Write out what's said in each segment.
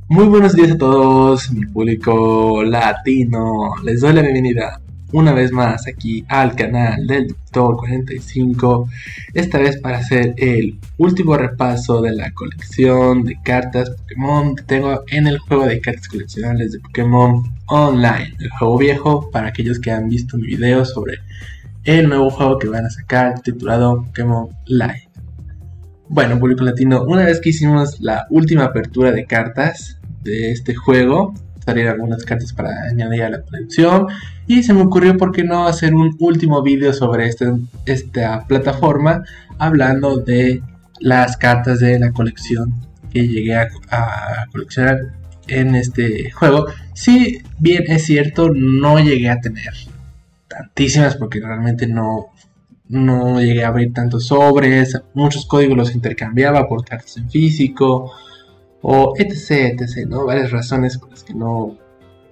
Muy buenos días a todos, mi público latino. Les doy la bienvenida una vez más aquí al canal del Doctor 45. Esta vez para hacer el último repaso de la colección de cartas Pokémon que tengo en el juego de cartas coleccionables de Pokémon Online. El juego viejo para aquellos que han visto mi video sobre el nuevo juego que van a sacar titulado Pokémon Live. Bueno, público latino, una vez que hicimos la última apertura de cartas de este juego, salieron algunas cartas para añadir a la colección y se me ocurrió por qué no hacer un último vídeo sobre esta plataforma hablando de las cartas de la colección que llegué a coleccionar en este juego. Si bien es cierto, no llegué a tener tantísimas porque realmente no llegué a abrir tantos sobres, muchos códigos los intercambiaba por cartas en físico, o etc, ¿no? Varias razones por las que no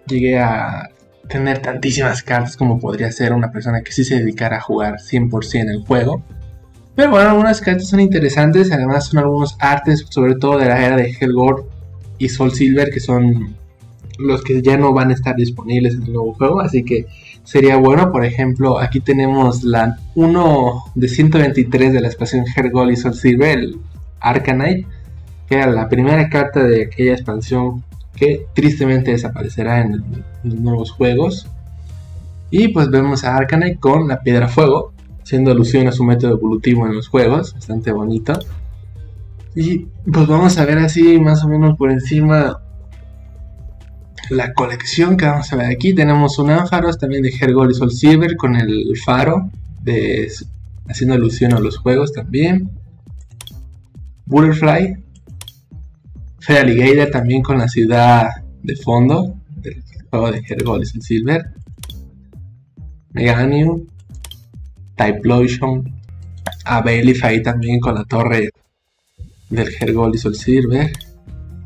llegué a tener tantísimas cartas como podría ser una persona que sí se dedicara a jugar 100% el juego. Pero bueno, algunas cartas son interesantes, además son algunos artes, sobre todo de la era de Helgold y Soul Silver, que son los que ya no van a estar disponibles en el nuevo juego, así que sería bueno. Por ejemplo, aquí tenemos la 1 de 123 de la expansión Helgold y Soul Silver, el Arcanine, que era la primera carta de aquella expansión que tristemente desaparecerá en los nuevos juegos. Y pues vemos a Arcanine con la Piedra Fuego, haciendo alusión a su método evolutivo en los juegos, bastante bonito. Y pues vamos a ver así más o menos por encima la colección que vamos a ver aquí. Tenemos un Ampharos también de Helgold y Soul Silver con el faro haciendo alusión a los juegos también. Butterfly, Feraligatr también con la ciudad de fondo del juego de Helgold y Soul Silver. Meganium, Typhlosion, Abeilify también con la torre del Helgold y Soul Silver.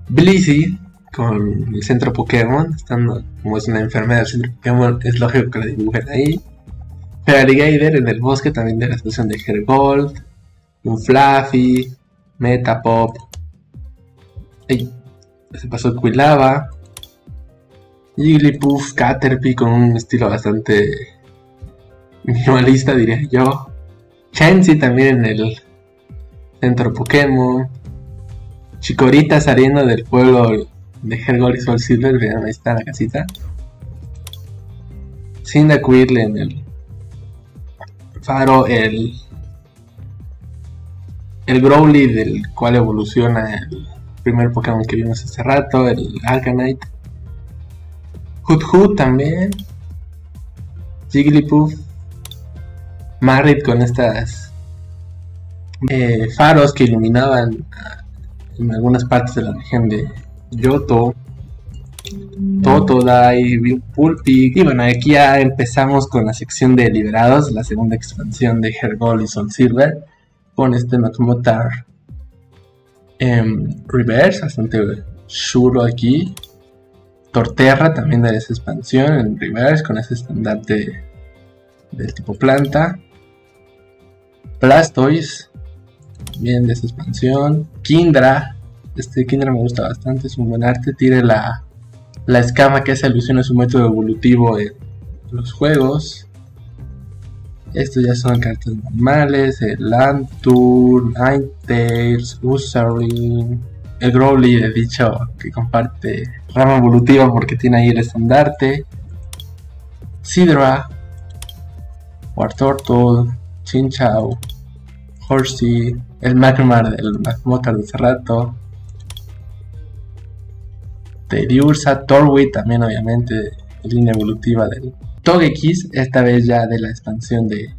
Blissey con el centro Pokémon, estando como es una enfermedad del centro Pokémon, es lógico que la dibujen ahí. Feraligatr en el bosque también de la estación de Helgold. Un Fluffy, Metapop. ¡Ay! Se pasó Quilava. Jigglypuff, Caterpie con un estilo bastante minimalista, diría yo. Chansey también en el centro Pokémon. Chikorita saliendo del pueblo de Helgold y Soul Silver, vean, ahí está la casita. Cyndaquil en el faro, el Growly del cual evoluciona el primer Pokémon que vimos hace rato, el Arcanine. Hoot también. Jigglypuff. Marrit con estas faros que iluminaban en algunas partes de la región de Yoto. Totodile, Pulpig. Y bueno, aquí ya empezamos con la sección de liberados, la segunda expansión de Helgold y Soul Silver, con este Magmortar Reverse, bastante chulo aquí. Torterra también de esa expansión en Reverse, con ese estandarte del tipo planta. Blastoise también de esa expansión. Kindra, este Kindra me gusta bastante, es un buen arte. Tiene la escama que hace alusión a su método evolutivo en los juegos. Estos ya son cartas normales. El Lanturn, Ninetales, Ursaring, el Growly, he dicho que comparte rama evolutiva porque tiene ahí el estandarte. Sidra, Wartortle, Chinchou, Horsey, el Magmar del Magmortar de hace rato. Tediursa, Torwhid también obviamente de línea evolutiva del Togekiss, esta vez ya de la expansión de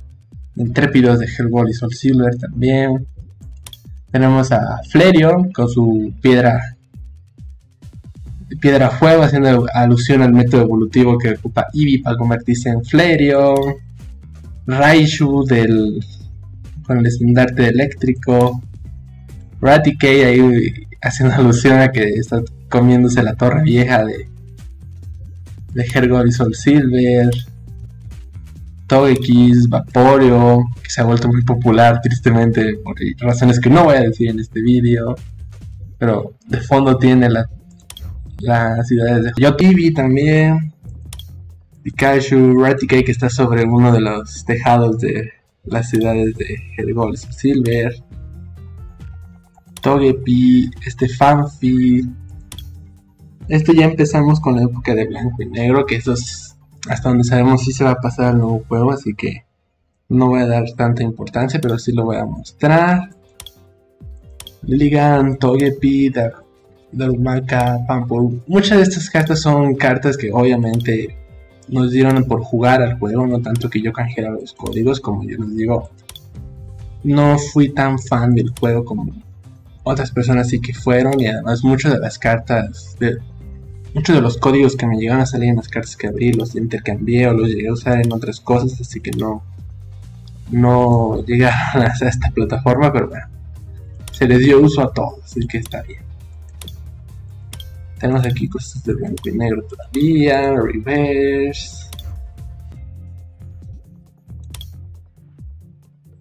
Intrépidos de Helgold y Soul Silver también. Tenemos a Flareon con su piedra fuego, haciendo alusión al método evolutivo que ocupa Eevee para convertirse en Flareon. Raichu con el estandarte eléctrico. Raticate ahí haciendo alusión a que está comiéndose la torre vieja de Helgold y Soul Silver. Togekiss, Vaporeon, que se ha vuelto muy popular tristemente por razones que no voy a decir en este vídeo, pero de fondo tiene las ciudades de Yotibi también. Pikachu, Raticate, que está sobre uno de los tejados de las ciudades de Hergol Silver. Togepi, Fanfi. Ya empezamos con la época de blanco y negro, que eso es, hasta donde sabemos si se va a pasar al nuevo juego, así que no voy a dar tanta importancia, pero sí lo voy a mostrar. Lilligant, Togepi, Darumaka, Pampur. Muchas de estas cartas son cartas que obviamente nos dieron por jugar al juego, no tanto que yo canjeara los códigos. Como yo les digo, no fui tan fan del juego como otras personas sí que fueron, y además muchas de las cartas, muchos de los códigos que me llegaron a salir en las cartas que abrí, los intercambié o los llegué a usar en otras cosas, así que no llegaron a esta plataforma, pero bueno, se les dio uso a todos, así que está bien. Tenemos aquí cosas de blanco y negro todavía, reverse.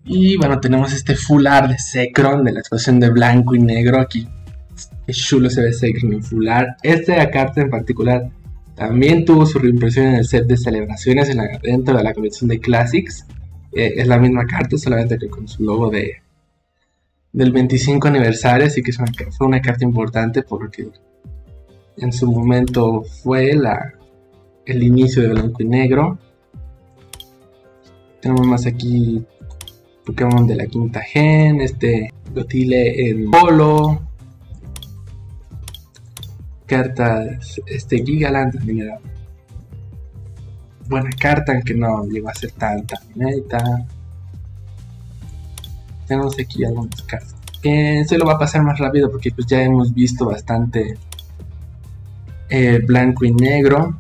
Y bueno, tenemos full art de Zekrom, de la expansión de blanco y negro. Aquí qué chulo se ve Zekrom en full art. Esta carta en particular también tuvo su reimpresión en el set de celebraciones dentro de la colección de Classics. Es la misma carta, solamente que con su logo del 25 aniversario, así que fue una carta importante porque en su momento fue el inicio de blanco y negro. Tenemos más aquí Pokémon de la quinta gen, Gotile en Holo. Cartas, Gigaland también era buena carta, aunque no llegó a ser tan meta. Tenemos aquí algunas cartas. Se lo va a pasar más rápido porque pues ya hemos visto bastante blanco y negro,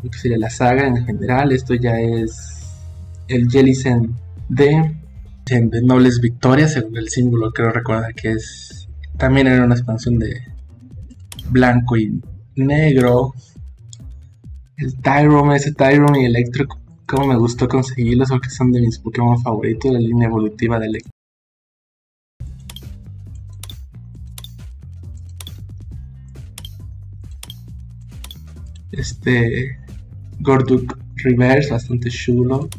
lo que sería la saga en general. Esto ya es el Jellicent de Nobles Victoria, según el símbolo. Creo recordar que también era una expansión de blanco y negro. El Tyrone, ese Tyrone y Electro, como me gustó conseguirlos porque son de mis Pokémon favoritos, la línea evolutiva de Electro. Gorduk Reverse, bastante chulo.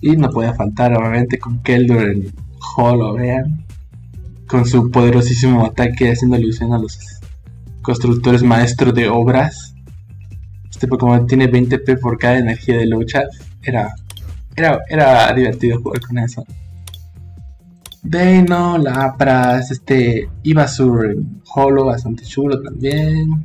Y no puede faltar obviamente con Keldor en Holo, vean, con su poderosísimo ataque haciendo alusión a los constructores maestros de obras. Pokémon tiene 20p por cada energía de lucha. Era divertido jugar con eso. Deino, Lapras, Ivysaur en Holo, bastante chulo también.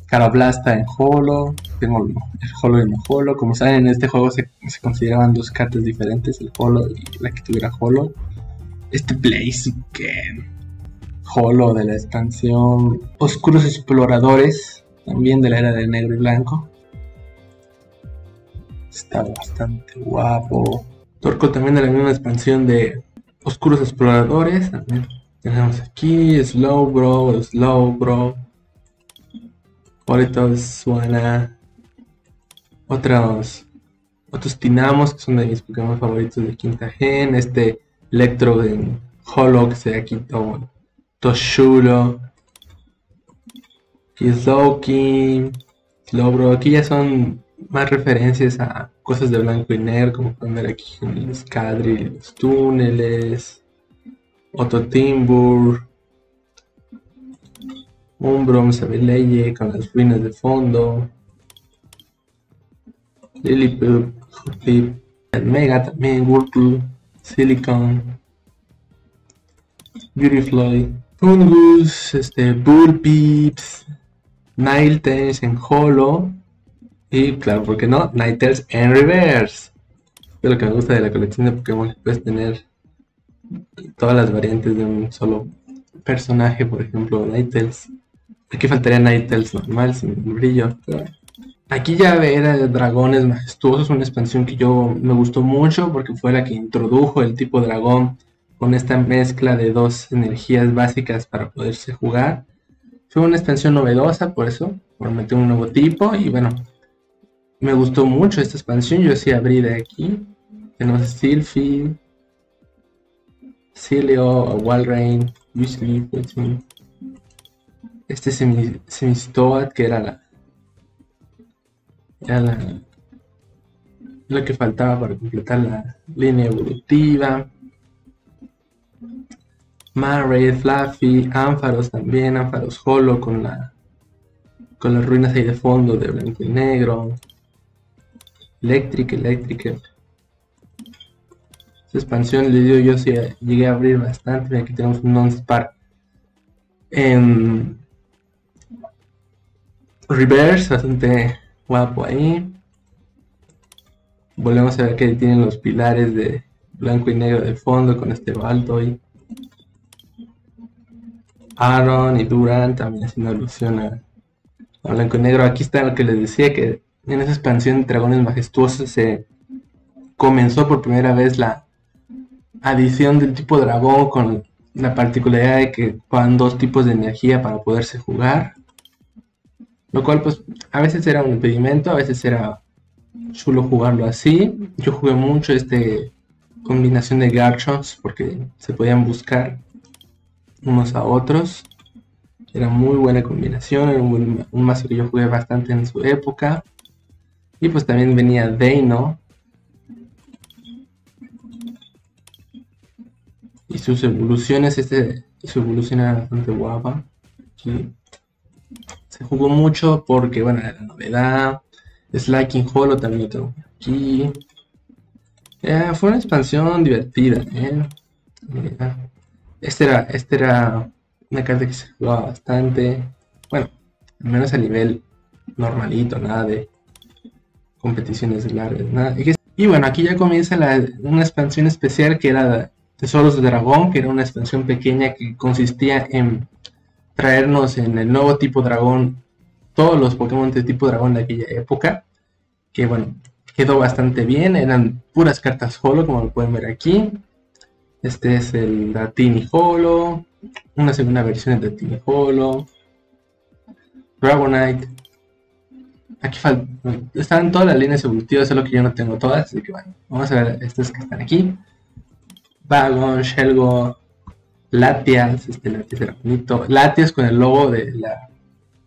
Carablasta en Holo. Tengo el Holo y el no Holo. Como saben, en este juego se consideraban dos cartas diferentes, el Holo y la que tuviera Holo. Blaziken Holo de la expansión Oscuros Exploradores, también de la era de negro y blanco. Está bastante guapo. Torkoal también de la misma expansión de Oscuros Exploradores. También tenemos aquí Slowbro. Ahorita suena otros Tinamos, que son de mis Pokémon favoritos de quinta gen. Electro en Holo, que se ve aquí todo chulo. Aquí Slowbro. Aquí ya son más referencias a cosas de blanco y negro, como pueden ver aquí en el Scadril, los túneles, Timbur, Umbrom, Sableye con las ruinas de fondo, Lillipup, Hootip, Mega también, Wurtle, Silicon, Beautifly, Fungus, Bullpeeps, Ninetales en Holo. Y claro, ¿por qué no? Ninetales en Reverse. Es lo que me gusta de la colección de Pokémon. Puedes tener todas las variantes de un solo personaje. Por ejemplo, Ninetales. Aquí faltaría Ninetales normal, sin brillo. Pero aquí ya era de dragones majestuosos. Una expansión que me gustó mucho porque fue la que introdujo el tipo dragón con esta mezcla de dos energías básicas para poderse jugar. Fue una expansión novedosa, por eso, por meter un nuevo tipo. Y bueno, me gustó mucho esta expansión. Yo sí abrí de aquí. Tenemos Sylphie, Celio, Walrein, Usually, este Semistoad, que era lo que faltaba para completar la línea evolutiva. Marraid, Fluffy, Ampharos también, Ampharos Holo con las ruinas ahí de fondo de blanco y negro. Electric. Esta expansión le dio yo sí llegué a abrir bastante. Aquí tenemos un non-spark en reverse, bastante guapo ahí. Volvemos a ver que tienen los pilares de blanco y negro de fondo con este Baltoy. Aaron y Durant también haciendo alusión a blanco y negro. Aquí está lo que les decía, que en esa expansión de Dragones Majestuosos se comenzó por primera vez la adición del tipo dragón, con la particularidad de que juegan dos tipos de energía para poderse jugar, lo cual pues a veces era un impedimento, a veces era chulo jugarlo así. Yo jugué mucho combinación de Garchomps porque se podían buscar unos a otros. Era muy buena combinación, era un mazo que yo jugué bastante en su época. Y pues también venía Deino y sus evoluciones. Su evolución era bastante guapa. Aquí se jugó mucho porque, bueno, era la novedad. Slaking Holo también lo tengo aquí. Fue una expansión divertida. Este era una carta que se jugaba bastante. Bueno, al menos a nivel normalito, nada de competiciones largas, nada. Y bueno, aquí ya comienza una expansión especial que era Tesoros de Dragón, que era una expansión pequeña que consistía en traernos en el nuevo tipo dragón todos los Pokémon de tipo dragón de aquella época, que bueno, quedó bastante bien. Eran puras cartas Holo, como lo pueden ver aquí. Este es el Dratini Holo, una segunda versión de Dratini Holo, Dragonite. Aquí están todas las líneas evolutivas, solo que yo no tengo todas, así que bueno, vamos a ver estas que están aquí. Bagon, Shelgo, Latias, Latias era bonito. Latias con el logo de la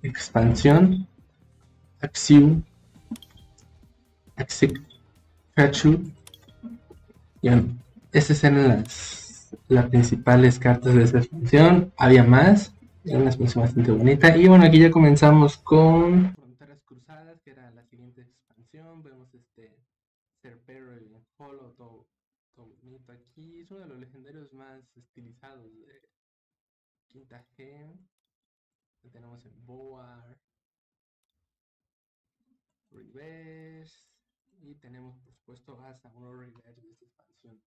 expansión. Axiu, Hachu. Y bueno, estas eran las principales cartas de esta expansión. Había más, era una expansión bastante bonita. Y bueno, aquí ya comenzamos con Fronteras Cruzadas, que era la siguiente expansión. Vemos Cerpero y Holo, todo bonito aquí. Es uno de los legendarios más estilizados de quinta gen. Tenemos en Boar, Reverse, y tenemos por supuesto hasta uno Reverse de esta expansión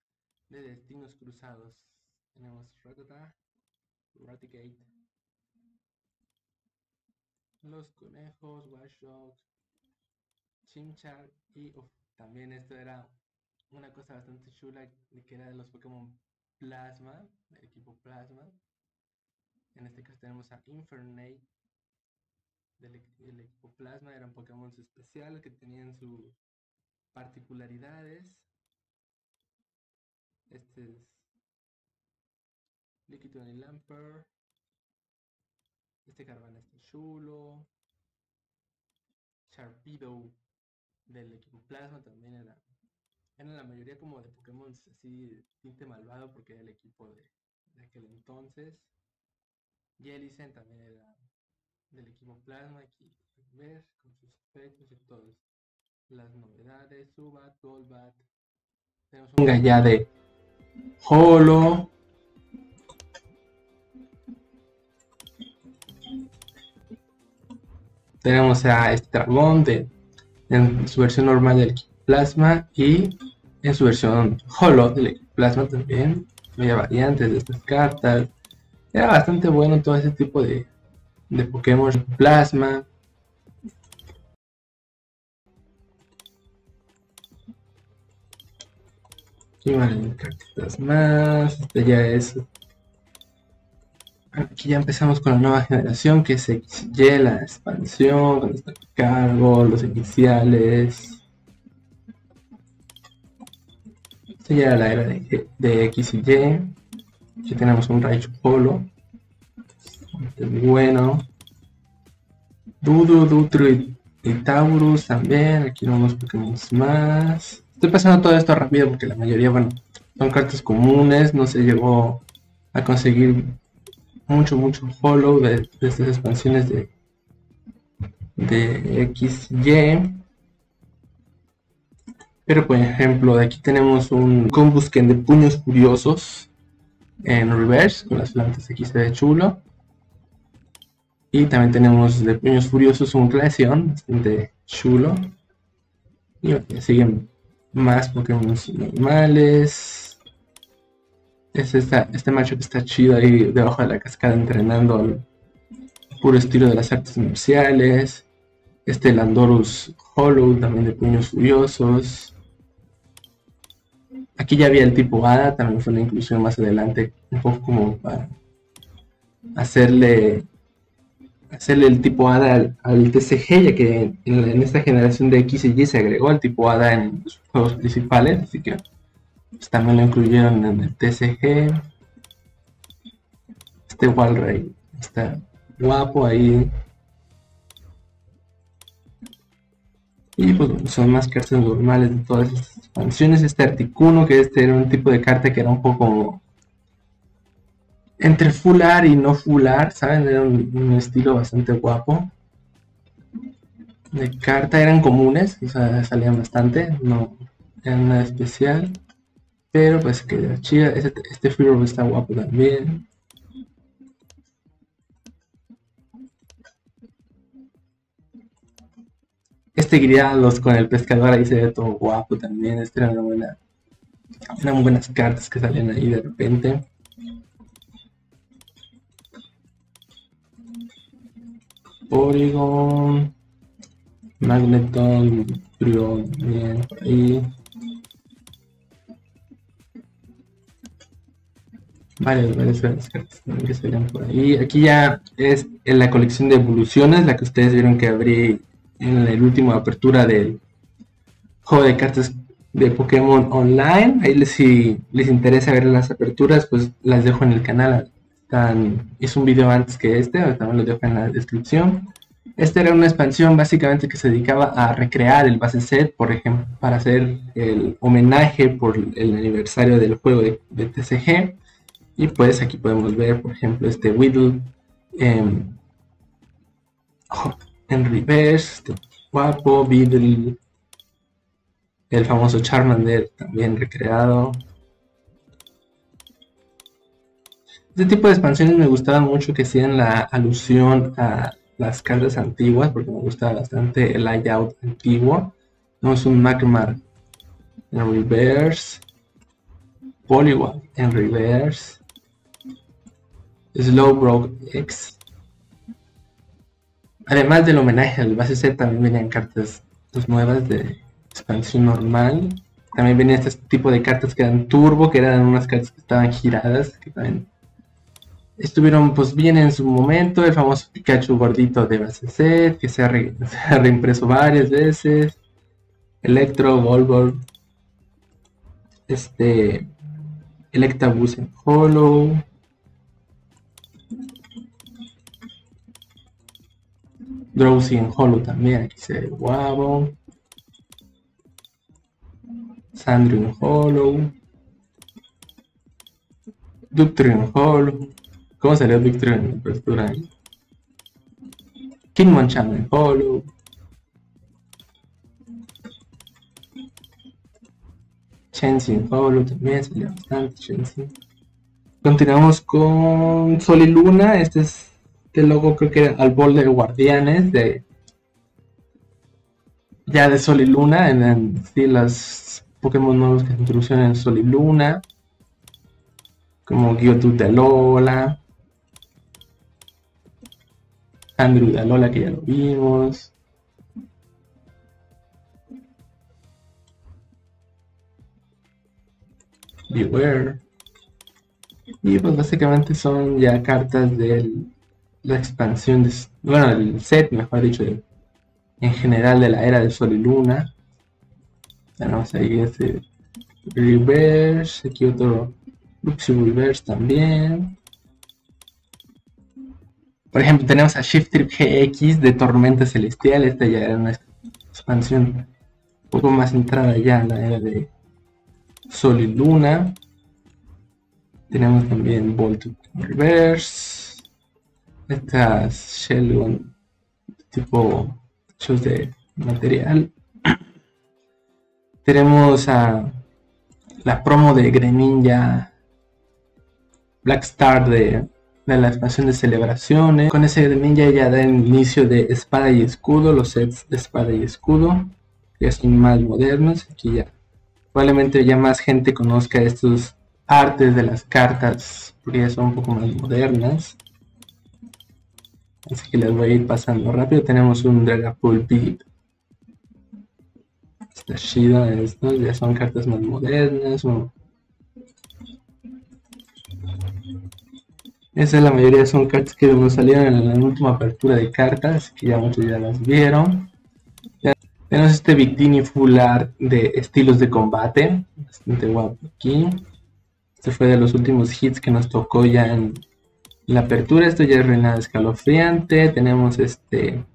de Destinos Cruzados. Tenemos Ratata, Raticate, los conejos, Watchdog, Chimchar, y también esto era una cosa bastante chula, que era de los Pokémon Plasma, del equipo Plasma. En este caso tenemos a Infernape del equipo Plasma. Eran Pokémon especiales que tenían sus particularidades. Este es Lickitung y Lamper. Este Carvan está chulo. Sharpedo del equipo Plasma también eran la mayoría como de Pokémon así tinte malvado, porque era el equipo de aquel entonces. Jellicent también era del equipo Plasma. Aquí ver con sus efectos y todas las novedades. Zubat, Golbat. Tenemos un Gallá de Holo. Tenemos a este dragón en su versión normal del equipo Plasma, y en su versión Holo del equipo Plasma también. Había variantes de estas cartas. Era bastante bueno todo ese tipo de Pokémon Plasma. Y vale, cartas más. Aquí ya empezamos con la nueva generación, que es XY, la expansión, con este cargo, los iniciales. Esta ya era la era de X y Y. Aquí tenemos un Raichu Holo. Muy bueno. Dutro y Taurus también. Aquí unos Pokémon más. Estoy pasando todo esto rápido porque la mayoría, bueno, son cartas comunes. No se llegó a conseguir mucho hollow de estas expansiones de XY. Pero por ejemplo, de aquí tenemos un Combusken de Puños Furiosos en reverse, con las plantas aquí se ve chulo. Y también tenemos de Puños Furiosos un Glaceon, bastante chulo. Y bueno, siguen más Pokémon normales. Este macho que está chido ahí debajo de la cascada entrenando al puro estilo de las artes marciales. Este Landorus Hollow también de Puños Furiosos. Aquí ya había el tipo Hada, también fue una inclusión más adelante, un poco como para hacerle el tipo Hada al TCG, ya que en esta generación de X y Y se agregó el tipo Hada en los juegos principales, así que pues, también lo incluyeron en el TCG. Este Walrein está guapo ahí. Y pues bueno, son más cartas normales de todas estas expansiones. Este Articuno, que este era un tipo de carta que era un poco entre full art y no full art, ¿saben? Era un estilo bastante guapo. De carta eran comunes, o sea, salían bastante, no eran nada especial. Pero pues queda chida. Este Fearow está guapo también. Este Grialos con el pescador ahí se ve todo guapo también. Eran buenas cartas que salían ahí de repente. Porygon, Magneton, Prion, bien, por ahí. Varias cartas también que salían por ahí. Aquí ya es en la colección de evoluciones, la que ustedes vieron que abrí en el último apertura del juego de cartas de Pokémon Online. Ahí si les interesa ver las aperturas, pues las dejo en el canal. Hice un video antes que este, también lo dejo en la descripción. Esta era una expansión básicamente que se dedicaba a recrear el base set, por ejemplo, para hacer el homenaje por el aniversario del juego de TCG. Y pues aquí podemos ver, por ejemplo, este Weedle en reverse, este guapo, Weedle, el famoso Charmander también recreado. Este tipo de expansiones me gustaban mucho, que hacían la alusión a las cartas antiguas, porque me gustaba bastante el layout antiguo. Tenemos un Magmar en reverse, Poliwag en reverse, Slowbro X. Además del homenaje al base set, también venían cartas nuevas de expansión normal. También venía este tipo de cartas que eran turbo, que eran unas cartas que estaban giradas, que también estuvieron pues bien en su momento. El famoso Pikachu gordito de base set, que se ha reimpreso varias veces. Electro, Volborg, Electabuzz en Hollow. Drowsy en Hollow también, aquí se ve guapo. Sandro en Hollow. Dugtrio en Hollow. ¿Cómo salió Dugtrio en la apertura? Hitmonchan en Hollow. Chansey en Hollow también, salió bastante Chansey. Continuamos con Sol y Luna. Este logo creo que era al bol de guardianes de Sol y Luna, en sí, las Pokémon nuevos que se introducen en Sol y Luna, como Geodude de Alola, Andrew de Alola, que ya lo vimos, Beware. Y pues básicamente son ya cartas de la expansión bueno, el set, mejor dicho, en general de la era de Sol y Luna. Tenemos ahí este reverse, aquí otro Luxio reverse también. Por ejemplo, tenemos a Shift Trip GX de Tormenta Celestial. Esta ya era una expansión un poco más entrada ya en la era de Sol y Luna. Tenemos también Bolt Reverse. Estas Shell tipo hechos de material. Tenemos a la promo de Greninja Black Star de la expansión de celebraciones. Con ese Greninja ya da el inicio de espada y escudo, los sets de espada y escudo ya son más modernos. Aquí ya probablemente ya más gente conozca estos artes de las cartas porque ya son un poco más modernas, así que les voy a ir pasando rápido. Tenemos un Dragapult Beat, está chido. Estos ya son cartas más modernas. Esa, la mayoría son cartas que nos salieron en la última apertura de cartas, que ya muchos ya las vieron. Tenemos este Victini Full Art de estilos de combate, bastante guapo aquí. Este fue de los últimos hits que nos tocó ya en la apertura. Esto ya es Reinado Escalofriante. Tenemos este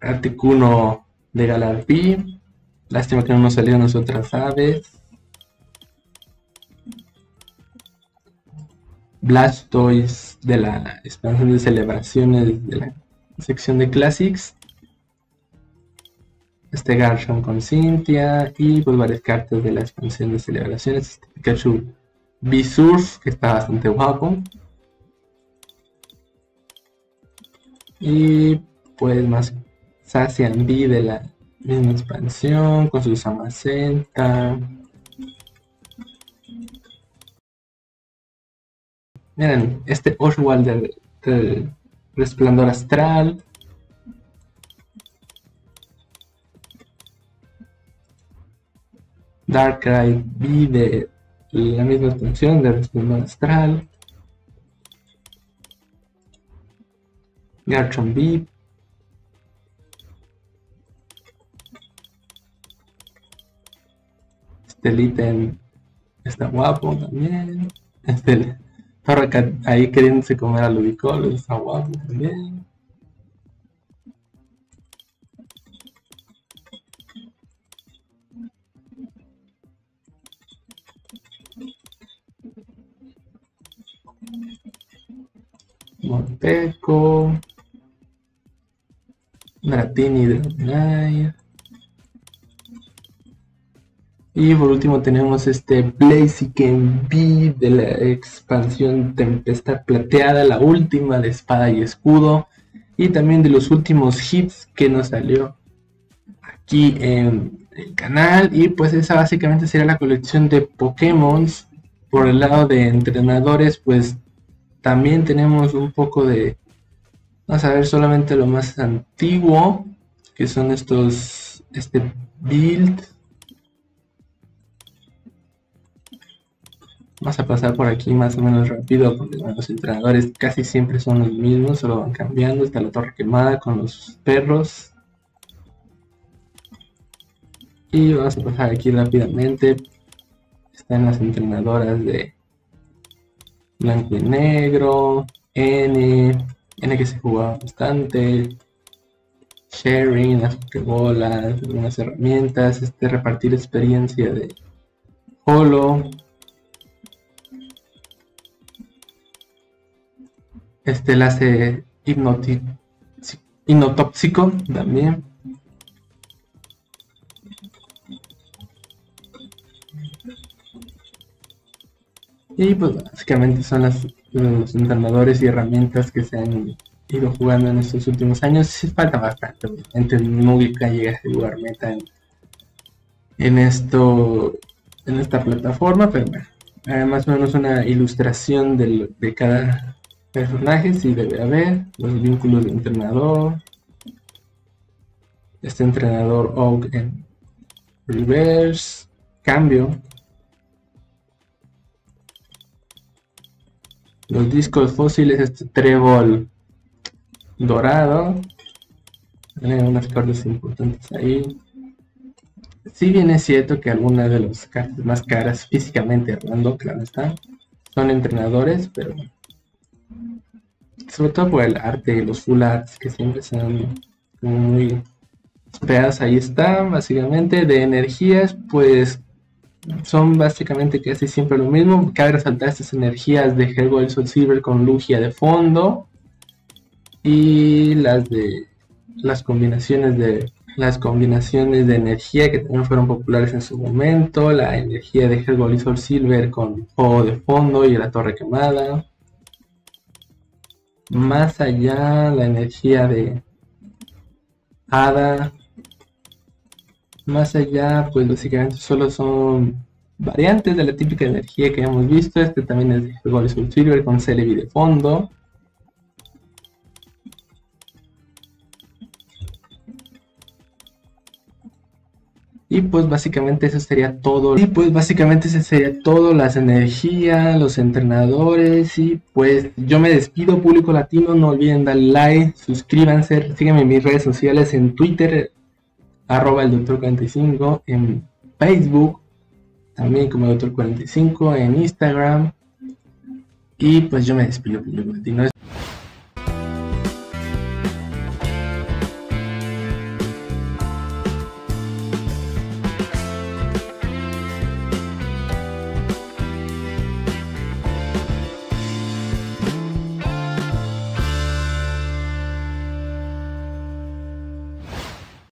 Articuno de Galarpy. Lástima que no nos salieron las otras aves. Blastoise de la expansión de celebraciones de la sección de Classics. Este Garchomp con Cynthia y pues varias cartas de la expansión de celebraciones. Este Pikachu B-Surf, que está bastante guapo. Y pues más Zacian B de la misma expansión con su Zamazenta. Miren, este Oswald del Resplandor Astral. Darkrai B de la misma expansión de Resplandor Astral. Garchomp B. Este ítem está guapo también. Este Torracat ahí queriéndose comer a Ludicolo, está guapo también. Morpeko, Dratini de Dragonite. Y por último tenemos este Blaziken B de la expansión Tempestad Plateada, la última de espada y escudo. Y también de los últimos hits que nos salió aquí en el canal. Y pues esa básicamente sería la colección de Pokémon. Por el lado de entrenadores, pues también tenemos un poco de... Vamos a ver solamente lo más antiguo, que son estos... Este build. Vamos a pasar por aquí más o menos rápido, porque bueno, los entrenadores casi siempre son los mismos, solo van cambiando. Está la torre quemada con los perros. Y vamos a pasar aquí rápidamente. Están las entrenadoras de blanco y negro, N que se jugaba bastante, sharing, las pokebolas, algunas herramientas, repartir experiencia de Holo, enlace hipnotóxico también. Y pues básicamente son los entrenadores y herramientas que se han ido jugando en estos últimos años. Sí, falta bastante, obviamente nunca llega a jugar meta en esta plataforma, pero bueno, más o menos una ilustración de cada personaje. Sí debe haber los vínculos de entrenador, este entrenador Oak en reverse, cambio, los discos fósiles, este trébol dorado, tienen unas cartas importantes ahí. Si bien es cierto que algunas de las cartas más caras físicamente hablando, claro está, son entrenadores, pero sobre todo por el arte, los full arts que siempre son como muy esperados. Ahí están, básicamente. De energías, pues son básicamente casi siempre lo mismo. Cabe resaltar estas energías de Hellboy Soul Silver con Lugia de fondo. Y las combinaciones de energía que también fueron populares en su momento. La energía de Hellboy Soul Silver con Fuego de fondo y la Torre Quemada. Más allá, la energía de Hada. Más allá, pues básicamente solo son variantes de la típica energía que hemos visto. Este también es de Hellboy Soul Silver con Celebi de fondo. Y pues básicamente eso sería todo. Y pues básicamente eso sería todo. Las energías, los entrenadores. Y pues yo me despido, público latino. No olviden darle like, suscríbanse, síganme en mis redes sociales en Twitter, arroba el doctor 45, en Facebook, también como doctor 45, en Instagram. Y pues yo me despido, público latino.